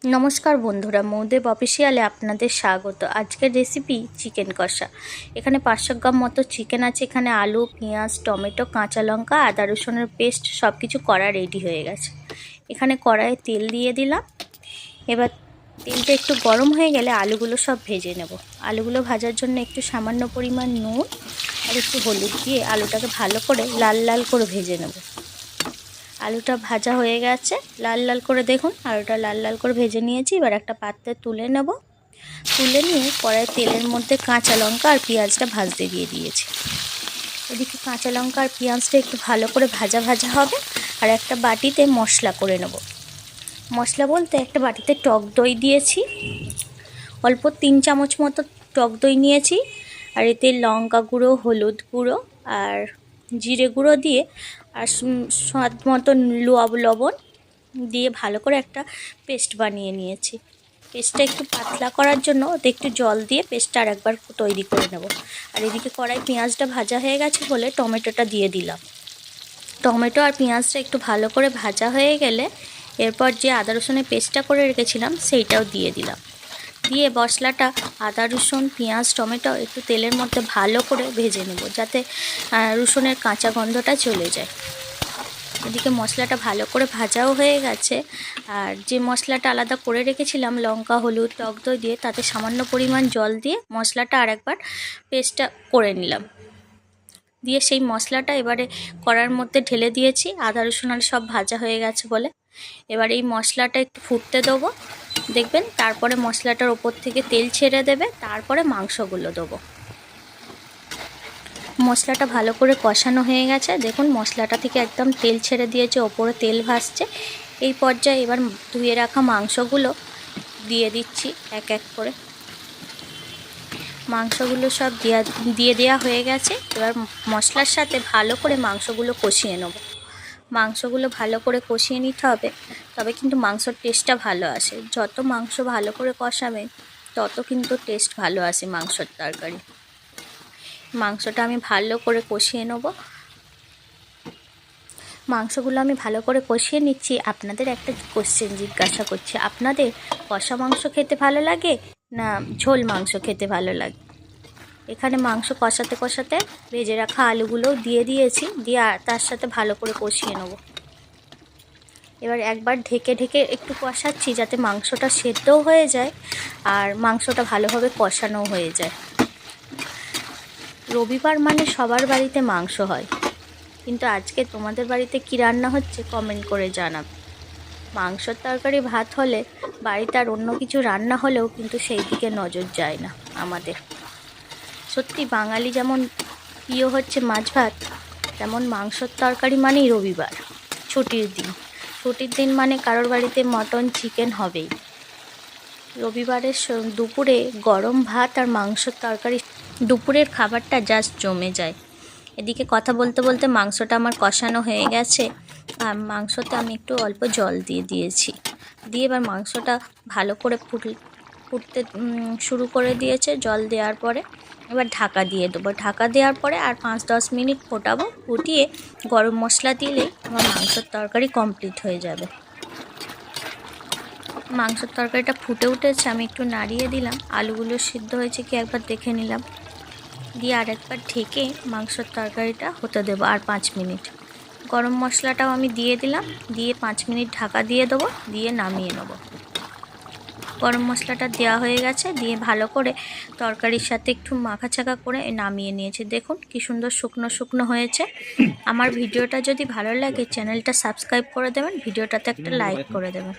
নমস্কার বন্ধুরা, মৌদেব অফিসিয়ালে আপনাদের স্বাগত। আজকের রেসিপি চিকেন কষা। এখানে 500 গ্রাম মতো চিকেন আছে। এখানে আলু, পেঁয়াজ, টমেটো, কাঁচা লঙ্কা, আদা রসুনের পেস্ট সব কিছু করা রেডি হয়ে গেছে। এখানে কড়াইয়ে তেল দিয়ে দিলাম। এবার তেলটা একটু গরম হয়ে গেলে আলুগুলো সব ভেজে নেব। আলুগুলো ভাজার জন্য একটু সামান্য পরিমাণ নুন আর একটু হলুদ দিয়ে আলুটাকে ভালো করে লাল লাল করে ভেজে নেব। আলুটা ভাজা হয়ে গেছে, লাল লাল করে দেখুন আলুটা লাল লাল করে ভেজে নিয়েছি। এবার একটা পাত্রে তুলে নেব। তুলে নিয়ে কড়াই তেলের মধ্যে কাঁচা লঙ্কা আর পেঁয়াজটা ভাজতে দিয়ে দিয়েছি। এদিকে কাঁচা লঙ্কা আর পেঁয়াজটা একটু ভালো করে ভাজা ভাজা হবে। আর একটা বাটিতে মশলা করে নেব। মশলা বলতে একটা বাটিতে টক দই দিয়েছি, অল্প 3 চামচ মতো টক দই নিয়েছি। আর এতে লঙ্কা গুঁড়ো, হলুদ গুঁড়ো আর জিরে গুঁড়ো দিয়ে আর স্বাদ মতো লবণ দিয়ে ভালো করে একটা পেস্ট বানিয়ে নিয়েছি। পেস্টটা একটু পাতলা করার জন্য ওতে একটু জল দিয়ে পেস্টটা আর একবার তৈরি করে নেব। আর এদিকে কড়াই পেঁয়াজটা ভাজা হয়ে গেছে বলে টমেটোটা দিয়ে দিলাম। টমেটো আর পেঁয়াজটা একটু ভালো করে ভাজা হয়ে গেলে এরপর যে আদা রসুনের পেস্টটা করে রেখেছিলাম সেইটাও দিয়ে দিলাম। দিয়ে মশলাটা আদা রসুন পেঁয়াজ টমেটো একটু তেলের মধ্যে ভালো করে ভেজে নেব, যাতে রসুনের কাঁচা গন্ধটা চলে যায়। এদিকে মশলাটা ভালো করে ভাজাও হয়ে গেছে। আর যে মশলাটা আলাদা করে রেখেছিলাম লঙ্কা হলুদ টক দই দিয়ে, তাতে সামান্য পরিমাণ জল দিয়ে মশলাটা আর একবার পেস্টটা করে নিলাম। দিয়ে সেই মশলাটা এবারে কড়ার মধ্যে ঢেলে দিয়েছি। আদা রসুন আর সব ভাজা হয়ে গেছে বলে এবার এই মশলাটা একটু ফুটতে দেবো। দেখবেন তারপরে মশলাটার ওপর থেকে তেল ছেড়ে দেবে, তারপরে মাংসগুলো দেবো। মশলাটা ভালো করে কষানো হয়ে গেছে, দেখুন মশলাটা থেকে একদম তেল ছেড়ে দিয়েছে, ওপরে তেল ভাসছে। এই পর্যায়ে এবার ধুয়ে রাখা মাংসগুলো দিয়ে দিচ্ছি এক এক করে। মাংসগুলো সব দিয়ে দেওয়া হয়ে গেছে। এবার মশলার সাথে ভালো করে মাংসগুলো কষিয়ে নেব। মাংসগুলো ভালো করে কষিয়ে নিতে হবে, তবে কিন্তু মাংসর টেস্টটা ভালো আসে। যত মাংস ভালো করে কষাবে তত কিন্তু টেস্ট ভালো আসে মাংসর তরকারি। মাংসটা আমি ভালো করে কষিয়ে নেব। মাংসগুলো আমি ভালো করে কষিয়ে নিচ্ছি। আপনাদের একটা কোশ্চেন জিজ্ঞাসা করছি, আপনাদের কষা মাংস খেতে ভালো লাগে না ঝোল মাংস খেতে ভালো লাগে? এখানে মাংস কষাতে কষাতে ভেজে রাখা আলুগুলোও দিয়ে দিয়েছি, দিয়ে তার সাথে ভালো করে কষিয়ে নেব। এবার একবার ঢেকে ঢেকে একটু কষাচ্ছি, যাতে মাংসটা সেদ্ধও হয়ে যায় আর মাংসটা ভালোভাবে কষানোও হয়ে যায়। রবিবার মানে সবার বাড়িতে মাংস হয়, কিন্তু আজকে তোমাদের বাড়িতে কি রান্না হচ্ছে কমেন্ট করে জানাবে। মাংসর তরকারি ভাত হলে বাড়িতে আর অন্য কিছু রান্না হলেও কিন্তু সেই দিকে নজর যায় না আমাদের। সত্যি বাঙালি যেমন প্রিয় হচ্ছে মাছ ভাত, তেমন মাংসর তরকারি মানেই রবিবার, ছুটির দিন। ছুটির দিন মানে কারোর বাড়িতে মটন চিকেন হবেই। রবিবারের দুপুরে গরম ভাত আর মাংসর তরকারি, দুপুরের খাবারটা জাস্ট জমে যায়। এদিকে কথা বলতে বলতে মাংসটা আমার কষানো হয়ে গেছে। আর মাংসতে আমি একটু অল্প জল দিয়ে দিয়েছি। দিয়ে এবার মাংসটা ভালো করে ফুটতে শুরু করে দিয়েছে। জল দেওয়ার পরে এবার ঢাকা দিয়ে দেবো। ঢাকা দেওয়ার পরে আর 5-10 মিনিট ফোটাবো। ফুটিয়ে গরম মশলা দিলেই আমার মাংসের তরকারি কমপ্লিট হয়ে যাবে। মাংসের তরকারিটা ফুটে উঠেছে, আমি একটু নাড়িয়ে দিলাম। আলুগুলো সিদ্ধ হয়েছে কি একবার দেখে নিলাম। দিয়ে আর একবার ঢেকে মাংসের তরকারিটা হতে দেবো আর 5 মিনিট। গরম মশলাটাও আমি দিয়ে দিলাম, দিয়ে 5 মিনিট ঢাকা দিয়ে দেবো, দিয়ে নামিয়ে নেব। গরম মশলাটা দেওয়া হয়ে গেছে, দিয়ে ভালো করে তরকারির সাথে একটু মাখাচাকা করে নামিয়ে নিয়েছি। দেখুন কি সুন্দর শুকনো শুকনো হয়েছে। আমার ভিডিওটা যদি ভালো লাগে চ্যানেলটা সাবস্ক্রাইব করে দেবেন, ভিডিওটাতে একটা লাইক করে দেবেন।